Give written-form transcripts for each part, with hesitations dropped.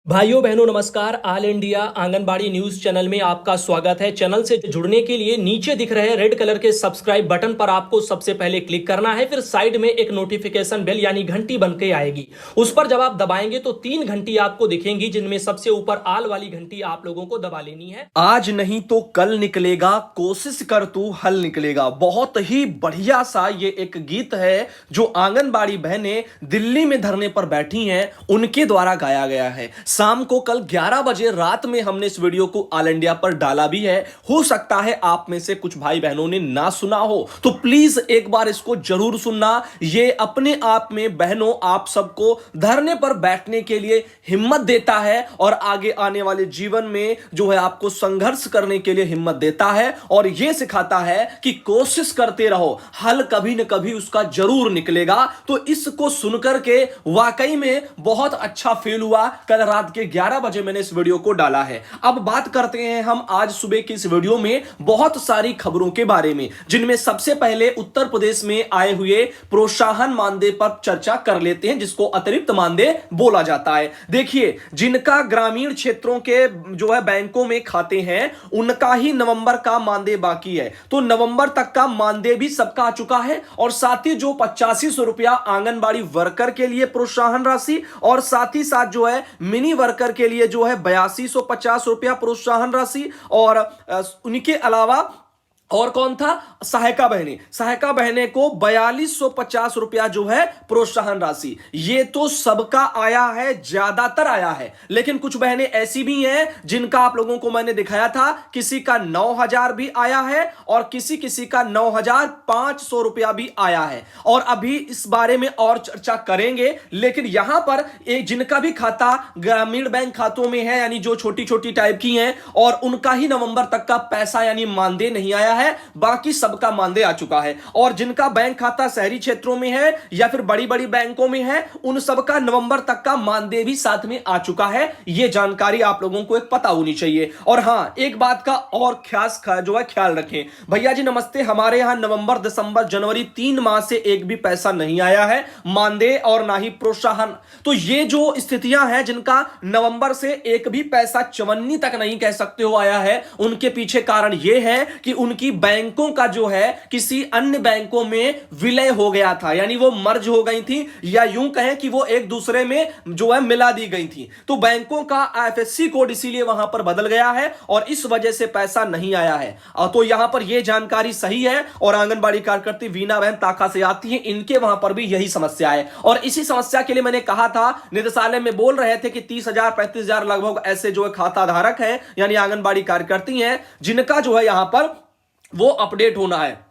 भाइयों बहनों नमस्कार। All India anganwadi news channel में आपका स्वागत है। चैनल से जुड़ने के लिए नीचे दिख रहे रेड कलर के सब्सक्राइब बटन पर आपको सबसे पहले क्लिक करना है। फिर साइड में एक नोटिफिकेशन बेल यानी घंटी बन के आएगी, उस पर जब आप दबाएंगे तो 3 घंटी आपको दिखेंगी, जिनमें सबसे ऊपर आल वाली घंटी आप लोगों को दबा लेनी है। आज नहीं तो कल निकलेगा, कोशिश कर तू हल निकलेगा। बहुत ही बढ़िया सा ये एक गीत है जो आंगनबाड़ी बहनें दिल्ली में धरने पर बैठी हैं उनके द्वारा गाया गया है। शाम को कल 11 बजे रात में हमने इस वीडियो को ऑल इंडिया पर डाला भी है। हो सकता है आप में से कुछ भाई बहनों ने ना सुना हो, तो प्लीज एक बार इसको जरूर सुनना। ये अपने आप में बहनों आप सबको धरने पर बैठने के लिए हिम्मत देता है और आगे आने वाले जीवन में जो है आपको संघर्ष करने के लिए हिम्मत देता है और यह सिखाता है कि कोशिश करते रहो, हल कभी न कभी उसका जरूर निकलेगा। तो इसको सुनकर के वाकई में बहुत अच्छा फील हुआ। कल रात के 11 बजे मैंने इस वीडियो को डाला है। अब बात करते हैं हम आज सुबह की इस वीडियो में बहुत सारी खबरों के बारे में, जिनमें सबसे पहले उत्तर प्रदेश में आए हुए प्रोत्साहन मानदेय पर चर्चा कर लेते हैं, जिसको अतिरिक्त मानदेय बोला जाता है। देखिए, जिनका ग्रामीण क्षेत्रों के जो है बैंकों में खाते हैं उनका ही नवंबर का मानदेय बाकी है, तो नवंबर तक का मानदेय भी सबका आ चुका है। और साथ ही जो 8500 रुपया आंगनबाड़ी वर्कर के लिए प्रोत्साहन राशि और साथ ही साथ जो है मिनी वर्कर के लिए जो है 8250 रुपया प्रोत्साहन राशि और उनके अलावा और कौन था, सहायिका बहने को 4250 रुपया जो है प्रोत्साहन राशि। ये तो सबका आया है, ज्यादातर आया है, लेकिन कुछ बहनें ऐसी भी हैं जिनका आप लोगों को मैंने दिखाया था, किसी का 9000 भी आया है और किसी किसी का 9500 रुपया भी आया है। और अभी इस बारे में और चर्चा करेंगे, लेकिन यहां पर एक जिनका भी खाता ग्रामीण बैंक खातों में है, यानी जो छोटी छोटी टाइप की हैं, और उनका ही नवंबर तक का पैसा यानी मानदेय नहीं आया है, बाकी सबका मानदेय आ चुका है। और जिनका बैंक खाता शहरी क्षेत्रों में है या फिर बड़ी बड़ी बैंकों में है, उन सबका नवंबर तक का मानदेय भी साथ में आ चुका है। यह जानकारी आप लोगों को एक पता होनी चाहिए। और हां, एक बात का और खास जो है ख्याल रखें। भैया जी नमस्ते, हमारे यहां नवंबर दिसंबर जनवरी 3 माह से एक भी पैसा नहीं आया है मानदेय और ना ही प्रोत्साहन। तो ये जो स्थितियां हैं जिनका नवंबर से एक भी पैसा चवन्नी तक नहीं कह सकते हो आया है, उनके पीछे कारण यह है कि उनकी बैंकों का जो है किसी अन्य बैंकों में विलय हो गया था, यानी वो मर्ज हो गई थी, या यूं कहें कि वो एक दूसरे में जो है मिला दी गई थी। तो बैंकों का आईएफएससी कोड इसीलिए वहां पर बदल गया है और इस वजह से पैसा नहीं आया है। तो यहां पर यह जानकारी सही है। और आंगनबाड़ी कार्यकर्ती वीना बहन ताका से आती है, इनके वहां पर भी यही समस्या है। और इसी समस्या के लिए मैंने कहा था, निदेशालय में बोल रहे थे कि 30,000 35,000 लगभग ऐसे जो है खाता धारक है यानी आंगनबाड़ी कार्यकर्ती हैं, जिनका जो है यहां पर वो अपडेट होना है।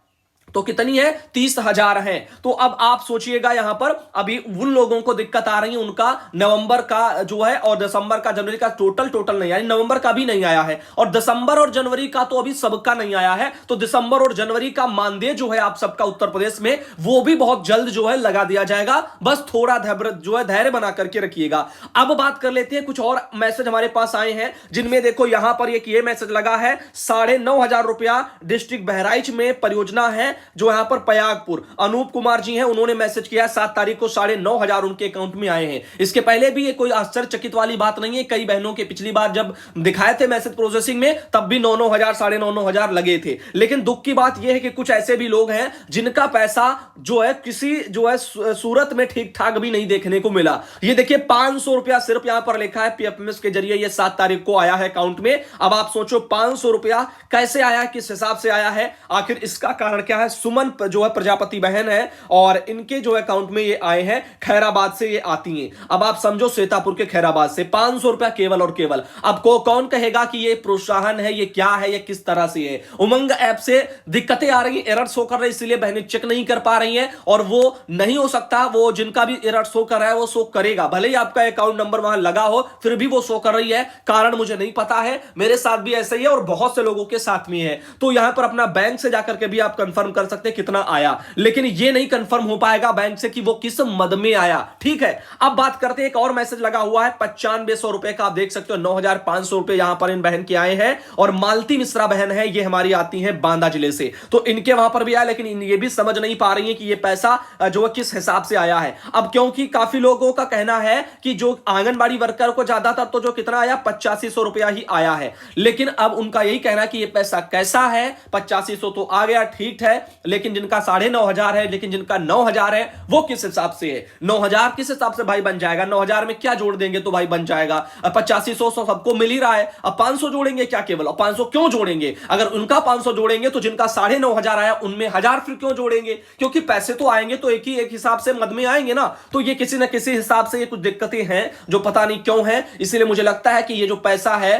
तो कितनी है, 30,000 है। तो अब आप सोचिएगा, यहां पर अभी उन लोगों को दिक्कत आ रही है, उनका नवंबर का जो है और दिसंबर का जनवरी का टोटल नहीं, यानी नवंबर का भी नहीं आया है और दिसंबर और जनवरी का तो अभी सबका नहीं आया है। तो दिसंबर और जनवरी का मानदेय जो है आप सबका उत्तर प्रदेश में वो भी बहुत जल्द जो है लगा दिया जाएगा। बस थोड़ा धैर्य बना करके रखिएगा। अब बात कर लेते हैं, कुछ और मैसेज हमारे पास आए हैं, जिनमें देखो यहां पर एक ये मैसेज लगा है, 9,500 रुपया डिस्ट्रिक्ट बहराइच में परियोजना है जो यहां पर पयागपुर, अनूप कुमार जी हैं, उन्होंने मैसेज किया 7 तारीख को 9,500 उनके अकाउंट में आए हैं। इसके पहले भी ये कोई आश्चर्यचकित वाली बात नहीं है। कई बहनों के पिछली बार जब दिखाए थे मैसेज प्रोसेसिंग में, तब भी 9,900 9,500 लगे थे। लेकिन दुख की बात यह है कि कुछ ऐसे भी लोग हैं जिनका पैसा जो है किसी जो है सूरत में ठीक ठाक भी नहीं देखने को मिला। ये देखिए 500 रुपया सिर्फ यहां पर लिखा है पीएफएमएस के जरिए, ये 7 तारीख को आया है अकाउंट में। अब आप सोचो 500 रुपया कैसे आया, किस हिसाब से आया है, आखिर इसका कारण क्या है। सुमन जो है प्रजापति बहन है और इनके जो अकाउंट में ये आए हैं, खैराबाद से ये आती हैं। अब आप समझो सीतापुर के खैराबाद से 500 रुपया केवल और केवल। अब कौन कहेगा कि ये प्रोत्साहन है, ये क्या है, ये किस तरह से है। उमंग ऐप से दिक्कतें आ रही हैं, एरर शो कर रहे हैं, इसलिए बहनें चेक नहीं कर पा रही हैं और वो नहीं हो सकता। वो जिनका भी एरर शो कर रहा है वो शो करेगा, भले ही आपका अकाउंट नंबर वहां लगा हो, फिर भी वो शो कर रही है। कारण मुझे नहीं पता है, मेरे साथ भी ऐसा ही है और बहुत से लोगों के साथ में है। तो यहां पर अपना बैंक से जाकर के भी आप कंफर्म कर सकते हैं कितना आया, लेकिन ये नहीं कंफर्म हो पाएगा बैंक से कि वो किस मद में आया। ठीक है, अब बात करते हैं, एक और मैसेज लगा हुआ है 9500 रुपए का, आप देख सकते हो 9500 रुपए यहां पर इन बहन के आए हैं। और मालती मिश्रा बहन है, ये हमारी आती है बांदा जिले से, तो इनके वहां पर भी आया, लेकिन ये भी समझ नहीं पा रही है कि ये पैसा जो है किस हिसाब से आया है। अब क्योंकि काफी लोगों का कहना है कि जो आंगनबाड़ी वर्कर को ज्यादातर तो जो कितना आया 8500 रुपया ही आया है, लेकिन अब उनका यही कहना है कि ये पैसा कैसा है, 8500 तो आ गया ठीक है, लेकिन जिनका 9500 है, लेकिन जिनका 9000 है वो किस हिसाब से है, 9000 किस हिसाब से भाई बन जाएगा, 9000 में क्या जोड़ देंगे तो भाई बन जाएगा। 8500 सबको मिल ही रहा है, अब 500 जोड़ेंगे क्या केवल, अब 500 क्यों जोड़ेंगे, अगर उनका 500 जोड़ेंगे तो जिनका 9500 आया उनमें 1000 फिर क्यों जोड़ेंगे, क्योंकि पैसे तो आएंगे तो एक हिसाब से मद में आएंगे ना, तो ये किसी ना किसी हिसाब से ये कुछ दिक्कतें हैं जो पता नहीं क्यों है। इसलिए मुझे लगता है कि ये जो पैसा है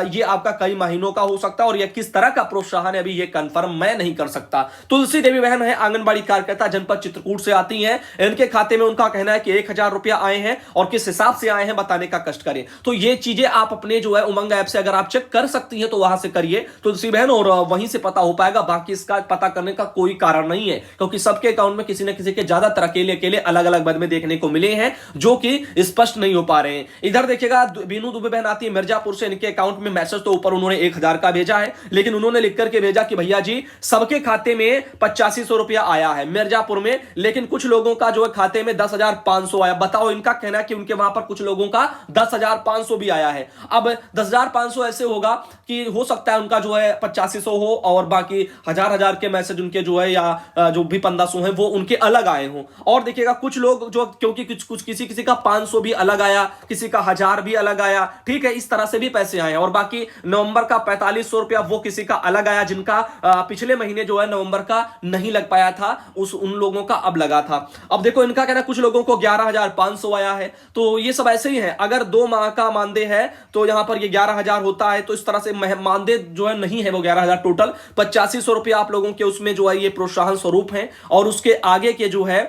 ये आपका कई महीनों का हो सकता है, और ये किस तरह का प्रोत्साहन है अभी ये कंफर्म मैं नहीं कर सकता। तुलसी देवी बहन है, आंगनबाड़ी कार्यकर्ता, जनपद चित्रकूट से आती हैं, इनके खाते में उनका कहना है कि 1000 रुपया आए हैं, और किस हिसाब से आए हैं बताने का कष्ट करें। तो ये चीजें आप अपने जो है उमंग ऐप से अगर आप चेक कर सकती हैं तो वहां से करिए तुलसी बहन, और वहीं से पता हो पाएगा, बाकी इसका पता करने का कोई कारण नहीं है, क्योंकि सबके अकाउंट में किसी न किसी के ज्यादातर अकेले अकेले अलग अलग मद में देखने को मिले हैं जो कि स्पष्ट नहीं हो पा रहे हैं। इधर देखिएगा बीनू दुबे बहन आती है मिर्जापुर से, इनके अकाउंट में मैसेज तो ऊपर उन्होंने 1000 का भेजा है, लेकिन उन्होंने लिख करके भेजा कि भैया जी सबके खाते में 8500 रुपया आया है मिर्जापुर में, लेकिन कुछ लोगों का जो है खाते में 10,500 आया। बताओ, इनका कहना है कि उनके वहां पर कुछ लोगों का 10,500 भी आया है। अब 10,500 ऐसे होगा कि हो सकता है उनका जो है 8500 हो, और बाकी हजार के मैसेज उनके जो है या जो भी 1500 है वो उनके अलग आए हों। और देखिएगा कुछ लोग जो, क्योंकि कुछ किसी का 500 भी अलग आया, किसी का 1000 भी अलग आया, ठीक है, इस तरह से भी पैसे आए हैं। और बाकी नवंबर का 4500 रुपया वो किसी का अलग आया, जिनका पिछले महीने जो है नवंबर का नहीं लग पाया था, उन लोगों का अब लगा था। अब देखो इनका कहना कुछ लोगों को 11,500 आया है, तो ये सब ऐसे ही है। अगर 2 माह का मानदेय है तो यहां पर ये 11,000 होता है, तो इस तरह से मानदेय जो है नहीं है वो 11,000, टोटल 8500 रुपया आप लोगों के उसमें जो है ये प्रोत्साहन स्वरूप है, और उसके आगे के जो है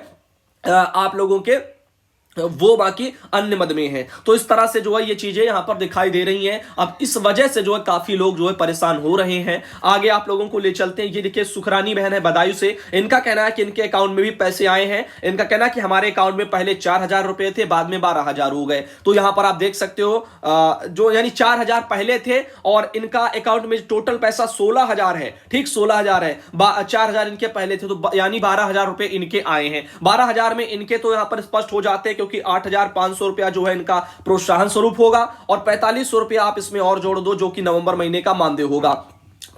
आप लोगों के वो बाकी अन्य मद में है। तो इस तरह से जो है ये चीजें यहां पर दिखाई दे रही हैं। अब इस वजह से जो है काफी लोग जो है परेशान हो रहे हैं। आगे आप लोगों को ले चलते हैं। ये देखिए सुखरानी बहन है बदायूं से, इनका कहना है कि इनके अकाउंट में भी पैसे आए हैं। इनका कहना है कि हमारे अकाउंट में पहले 4,000 रुपए थे, बाद में 12,000 हो गए। तो यहां पर आप देख सकते हो जो यानी 4,000 पहले थे, और इनका अकाउंट में टोटल पैसा 16,000 है। ठीक, 16,000 है, 4,000 इनके पहले थे, तो यानी 12,000 रुपए इनके आए हैं। 12,000 में इनके तो यहां पर स्पष्ट हो जाते हैं, क्योंकि 8,500 रुपया जो है इनका प्रोत्साहन स्वरूप होगा, और 4,500 रुपया आप इसमें और जोड़ दो जो कि नवंबर महीने का मानदेय होगा।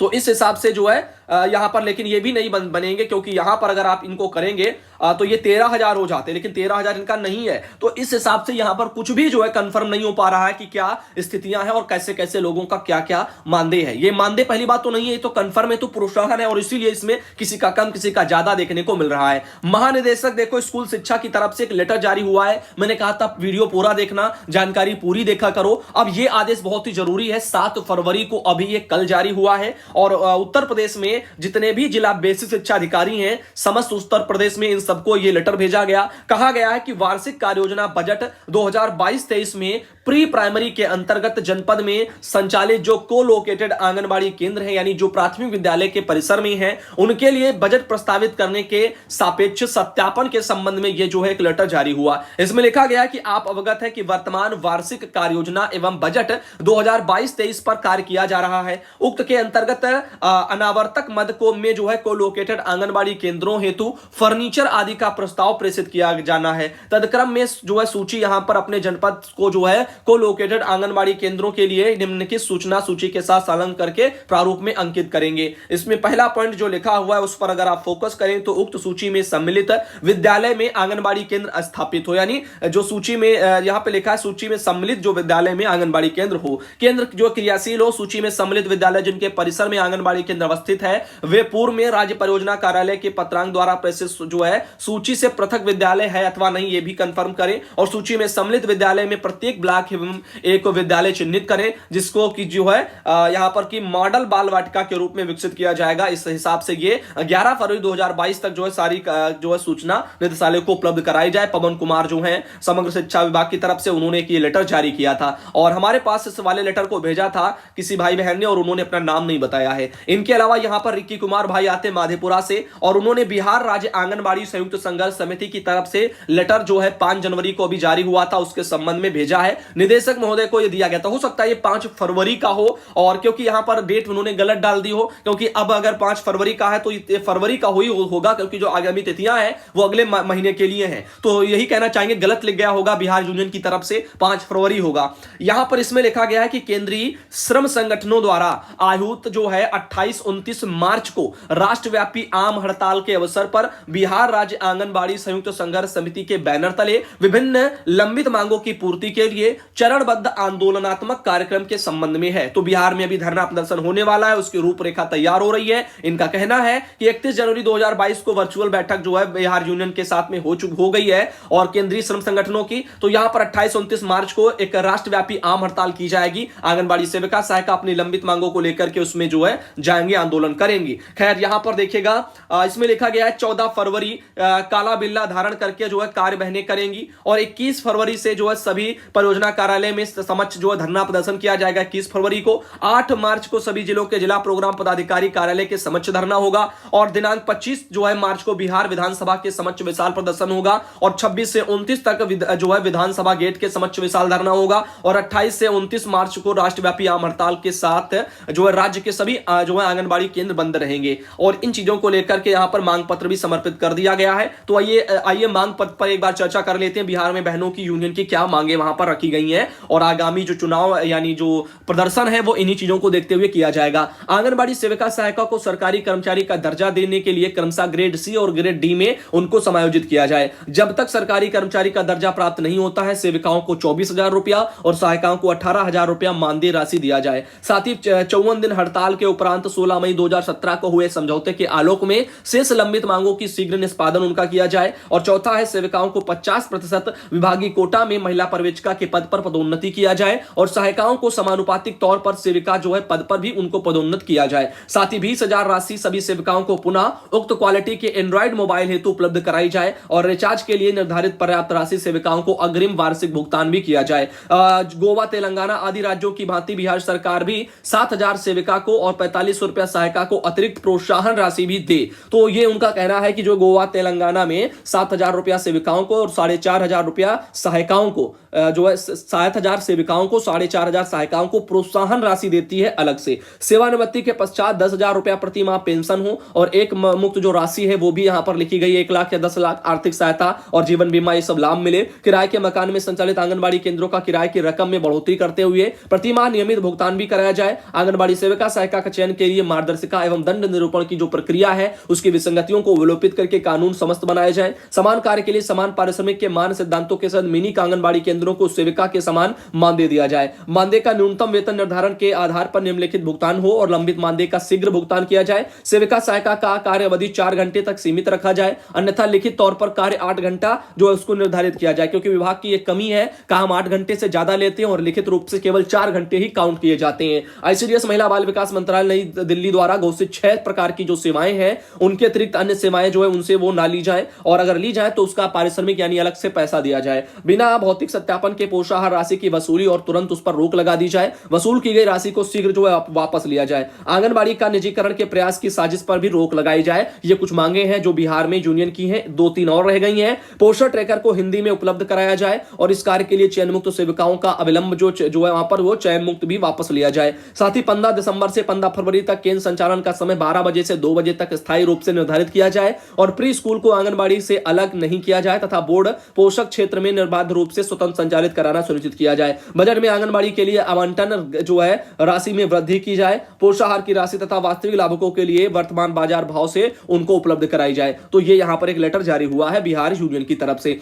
तो इस हिसाब से जो है यहां पर, लेकिन ये भी नहीं बनेंगे, क्योंकि यहां पर अगर आप इनको करेंगे तो ये 13,000 हो जाते हैं, लेकिन 13,000 इनका नहीं है। तो इस हिसाब से यहां पर कुछ भी जो है कंफर्म नहीं हो पा रहा है कि क्या स्थितियां हैं और कैसे कैसे लोगों का क्या क्या मानदेय है। ये मानदेय पहली बात तो नहीं है, ये तो कंफर्म है, तो प्रोत्साहन है, और इसीलिए इसमें किसी का कम किसी का ज्यादा देखने को मिल रहा है। महानिदेशक देखो स्कूल शिक्षा की तरफ से एक लेटर जारी हुआ है। मैंने कहा था वीडियो पूरा देखना, जानकारी पूरी देखा करो। अब ये आदेश बहुत ही जरूरी है, 7 फरवरी को अभी ये कल जारी हुआ है, और उत्तर प्रदेश में जितने भी जिला बेसिक शिक्षा अधिकारी हैं, समस्त उत्तर प्रदेश में इन सबको ये लेटर भेजा गया। कहा गया है कि वार्षिक कार्य योजना बजट 2022-23 में प्री प्राइमरी के अंतर्गत जनपद में संचालित जो को-लोकेटेड आंगनबाड़ी केंद्र हैं, यानी जो प्राथमिक विद्यालय के परिसर में हैं, उनके लिए बजट प्रस्तावित करने के सापेक्ष सत्यापन के संबंध में ये जो है एक लेटर जारी हुआ। इसमें लिखा गया कि आप अवगत है कि वर्तमान वार्षिक कार्य योजना एवं बजट 2022-23 पर कार्य किया जा रहा है। उक्त के अंतर्गत अनावर्तक मद को में जो है को-लोकेटेड आंगनबाड़ी केंद्रों हेतु फर्नीचर आदि का प्रस्ताव प्रेषित किया जाना है। तदक्रम में जो है सूची यहां पर अपने जनपद को जो है को-लोकेटेड आंगनबाड़ी केंद्रों के लिए निम्नलिखित सूचना सूची के साथ संलग्न करके प्रारूप में अंकित करेंगे। इसमें पहला पॉइंट जो लिखा हुआ है उस पर अगर आप फोकस करें तो उक्त सूची में सम्मिलित विद्यालय में आंगनबाड़ी केंद्र स्थापित हो, यानी जो सूची में यहां पे लिखा है सूची में सम्मिलित जो विद्यालय में आंगनबाड़ी केंद्र हो, केंद्र जो क्रियाशील हो। सूची में सम्मिलित विद्यालय जिनके परिसर में आंगनबाड़ी केंद्र अवस्थित है वे पूर्व में राज्य परियोजना कार्यालय के पत्रांक द्वारा प्रेषित जो है सूची से पृथक विद्यालय है अथवा नहीं, ये भी कंफर्म करें। और सूची में सम्मिलित विद्यालय में प्रत्येक ब्लॉक ब्लॉक एवं एक विद्यालय चिन्हित करें, जिसको कि जो है यहां पर कि मॉडल बाल वाटिका के रूप में विकसित किया जाएगा। इस हिसाब से ये 11 फरवरी 2022 तक जो है सारी जो है सूचना निदेशालय को उपलब्ध कराई जाए। पवन कुमार जो है समग्र शिक्षा विभाग की तरफ से उन्होंने एक ये लेटर जारी किया था और हमारे पास इस वाले लेटर को भेजा था किसी भाई बहन ने और उन्होंने अपना नाम नहीं बताया है। इनके अलावा यहां पर रिक्की कुमार भाई आते माधेपुरा से और उन्होंने बिहार राज्य आंगनबाड़ी संयुक्त संघर्ष समिति की तरफ से लेटर जो है 5 जनवरी को अभी जारी हुआ था उसके संबंध में भेजा है। निदेशक महोदय को यह दिया गया था, हो सकता है ये 5 फरवरी का हो और क्योंकि यहां पर डेट उन्होंने गलत डाल दी हो, क्योंकि अब अगर 5 फरवरी का है तो ये फरवरी का ही होगा क्योंकि जो आगामी तिथियां हैं वो अगले महीने के लिए हैं। तो यही कहना चाहेंगे, गलत लिख गया होगा, बिहार यूनियन की तरफ से 5 फरवरी होगा। यहां पर इसमें लिखा गया है कि केंद्रीय श्रम संगठनों द्वारा आहूत जो है 28-29 मार्च को राष्ट्रव्यापी आम हड़ताल के अवसर पर बिहार राज्य आंगनबाड़ी संयुक्त संघर्ष समिति के बैनर तले विभिन्न लंबित मांगों की पूर्ति के लिए चरणबद्ध आंदोलनात्मक कार्यक्रम के संबंध में है। तो बिहार में अभी धरना प्रदर्शन होने वाला है, उसकी रूपरेखा तैयार हो रही है। इनका कहना है कि 31 जनवरी 2022 को वर्चुअल बैठक जो है बिहार यूनियन के साथ में हो गई है और केंद्रीय श्रम संगठनों की। तो यहां पर 28-29 मार्च को एक राष्ट्रव्यापी आम हड़ताल की जाएगी। आंगनबाड़ी सेविका सहायिका अपनी लंबित मांगों को लेकर के उसमें जो है जाएंगे, आंदोलन करेंगी। खैर यहां पर देखिएगा इसमें लिखा गया है 14 फरवरी काला बिल्ला धारण करके जो है कार्य बहने करेंगी और 21 फरवरी से जो है सभी परियोजना कार्यालय में समक्ष जो है धरना प्रदर्शन किया जाएगा 21 फरवरी को। 8 मार्च को सभी जिलों के जिला प्रोग्राम पदाधिकारी कार्यालय के समक्ष धरना होगा और दिनांक 25 जो है मार्च को बिहार विधानसभा के समक्ष विशाल प्रदर्शन होगा और 26 से 29 तक जो है विधानसभा गेट के समक्ष विशाल धरना होगा और 28 से 29 मार्च को राष्ट्रव्यापी आम हड़ताल के साथ जो है राज्य के सभी जो है आंगनबाड़ी केंद्र बंद रहेंगे और इन चीजों को लेकर के यहां पर मांग पत्र भी समर्पित कर दिया गया है। तो आइए मांग पत्र पर एक बार चर्चा कर लेते हैं। बिहार में बहनों की यूनियन की क्या मांगे वहां पर रखी गई हैं और आगामी जो चुनाव यानी जो प्रदर्शन है वो इन्हीं चीजों को देखते हुए किया जाएगा। आंगनबाड़ी सेविका सहायिका को सरकारी कर्मचारी का दर्जा देने के लिए क्रमशः ग्रेड सी और ग्रेड डी में उनको समायोजित किया जाए। जब तक सरकारी कर्मचारी का दर्जा प्राप्त नहीं होता है सेविकाओं को 24,000 रुपया और सहायिकाओं को 18,000 रुपया मानदेय राशि दिया जाए। साथ ही 54 दिन हड़ताल के उपरांत 16 मई 2017 को हुए समझौते के आलोक में शेष लंबित मांगों की शीघ्र निष्पादन उनका किया जाए। और चौथा है सेविकाओं को 50% विभागीय कोटा में महिला पर्यवेक्षिका के पद पर पदोन्नति किया जाए और सहायिकाओं को समानुपातिक तौर पर सेविका जो है पद पर भी उनको पदोन्नत किया जाए। साथ ही 20,000 राशि सभी सेविकाओं को पुनः उक्त क्वालिटी के एंड्रॉइड मोबाइल हेतु उपलब्ध कराई जाए और रिचार्ज के लिए निर्धारित पर्याप्त राशि सेविकाओं को अग्रिम वार्षिक भुगतान भी किया जाए। गोवा तेलंगाना आदि राज्यों की भांति बिहार सरकार भी 7,000 सेविका को और 45 रुपया सहायिका को अतिरिक्त प्रोत्साहन राशि भी दे। तो ये उनका कहना है कि जो गोवा तेलंगाना में 7,000 रुपया सेविकाओं को और 4,500 रुपया सहायिकाओं को जो है 7,000 सेविकाओं को 4,500 सहायिकाओं को प्रोत्साहन राशि देती है अलग से। सेवानिवृत्ति के पश्चात 10,000 रुपया प्रति माह पेंशन हो और एक मुक्त जो राशि है वो भी यहां पर लिखी गई है 1 लाख या 10 लाख आर्थिक सहायता और जीवन बीमा ये सब लाभ मिले। किराए के मकान में संचालित आंगनबाड़ी केंद्रों का किराए की रकम में बढ़ोतरी करते हुए प्रति माह नियमित भुगतान भी कराया जाए। आंगनबाड़ी सेविका सहायिका का चयन के लिए मार्गदर्शिका एवं दंड निरूपण की जो प्रक्रिया है उसकी विसंगतियों को विलोपित करके कानून समस्त बनाया जाए। समान कार्य के लिए समान पारिश्रमिक के मान सिद्धांतों के साथ मिनी आंगनबाड़ी केंद्रों को सेविका के समान मानदेय दिया जाए। मानदेय का न्यूनतम वेतन निर्धारण के आधार पर निम्नलिखित भुगतान हो और लंबित मानदेय का शीघ्र भुगतान किया जाए। सेविका सहायिका का कार्य अवधि 4 घंटे तक सीमित रखा जाए, अन्यथा लिखित तौर पर कार्य 8 घंटा जो है उसको निर्धारित किया जाए, क्योंकि विभाग की एक कमी है, काम 8 घंटे से ज्यादा लेते हैं और लिखित रूप से केवल 4 घंटे ही काउंट किए जाते हैं। आईसीडीएस महिला बाल विकास मंत्रालय नई दिल्ली द्वारा घोषित 6 प्रकार की जो सेवाएं हैं उनके अतिरिक्त अन्य सेवाएं जो है उनसे वो ना ली जाए और अगर ली जाए तो उसका पारिश्रमिक यानी अलग से पैसा दिया जाए। बिना भौतिक सत्यापन के पोषाहार राशि की वसूली और तुरंत उस पर रोक लगा दी जाए। वसूल की गई राशि को शीघ्र जो है वापस लिया जाए। आंगनबाड़ी का निजीकरण के प्रयास की साजिश पर भी रोक लगाई जाए। ये कुछ मांगे हैं जो बिहार में यूनियन की हैं, 2-3 और रह गई हैं। पोषण ट्रैकर को हिंदी में उपलब्ध कराया जाए और इस कार्य के लिए चयन मुक्त सेविकाओं का अविलंब जो है वहां पर वो चयन मुक्त भी वापस लिया जाए। साथ ही 15 दिसंबर से 15 फरवरी तक केंद्र संचालन का समय 12 बजे से 2 बजे तक स्थायी रूप से निर्धारित किया जाए और प्री स्कूल को आंगनबाड़ी से अलग नहीं किया जाए तथा बोर्ड पोषक क्षेत्र में निर्बाध रूप से स्वतंत्र संचालित कराना सुनिश्चित किया जाए। बजट में आंगनबाड़ी के लिए आवंटन जो है राशि में वृद्धि की जाए। पोषाहार की राशि तथा वास्तविक लाभुकों के लिए वर्तमान बाजार भाव से उनको उपलब्ध कराई जाए। तो ये यहां पर एक लेटर जारी हुआ है बिहार यूनियन की तरफ से।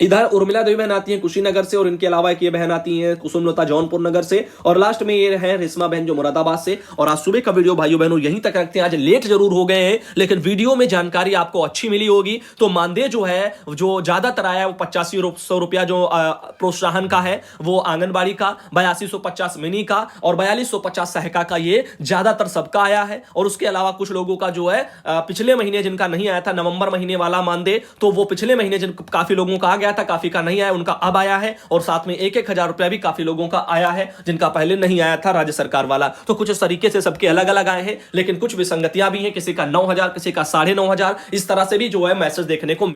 इधर उर्मिला देवी बहन आती है कुशीनगर से, और इनके अलावा एक ये बहन आती है कुसुमलता जौनपुर नगर से, और लास्ट में ये है रिश्मा बहन जो मुरादाबाद से। और आज सुबह का वीडियो भाइयों बहनों यहीं तक रखते हैं। आज लेट जरूर हो गए हैं, लेकिन वीडियो में जानकारी आपको अच्छी मिली होगी। तो मानदेय जो है, जो ज्यादातर आया है वो 8500 रुपया जो प्रोत्साहन का है वो आंगनबाड़ी का, 8250 मिनी का और 4250 सहका का, ये ज्यादातर सबका आया है। और उसके अलावा कुछ लोगों का जो है पिछले महीने जिनका नहीं आया था, नवंबर महीने वाला मानदेय, तो वो पिछले महीने जिन काफी लोगों का आ गया था, काफी का नहीं आया, उनका अब आया है। और साथ में 1,000 रुपया भी काफी लोगों का आया है जिनका पहले नहीं आया था, राज्य सरकार वाला। तो कुछ इस तरीके से सबके अलग अलग आए हैं, लेकिन कुछ विसंगतियां भी हैं, किसी का 9,000, किसी का 9,500, इस तरह से भी जो है मैसेज देखने को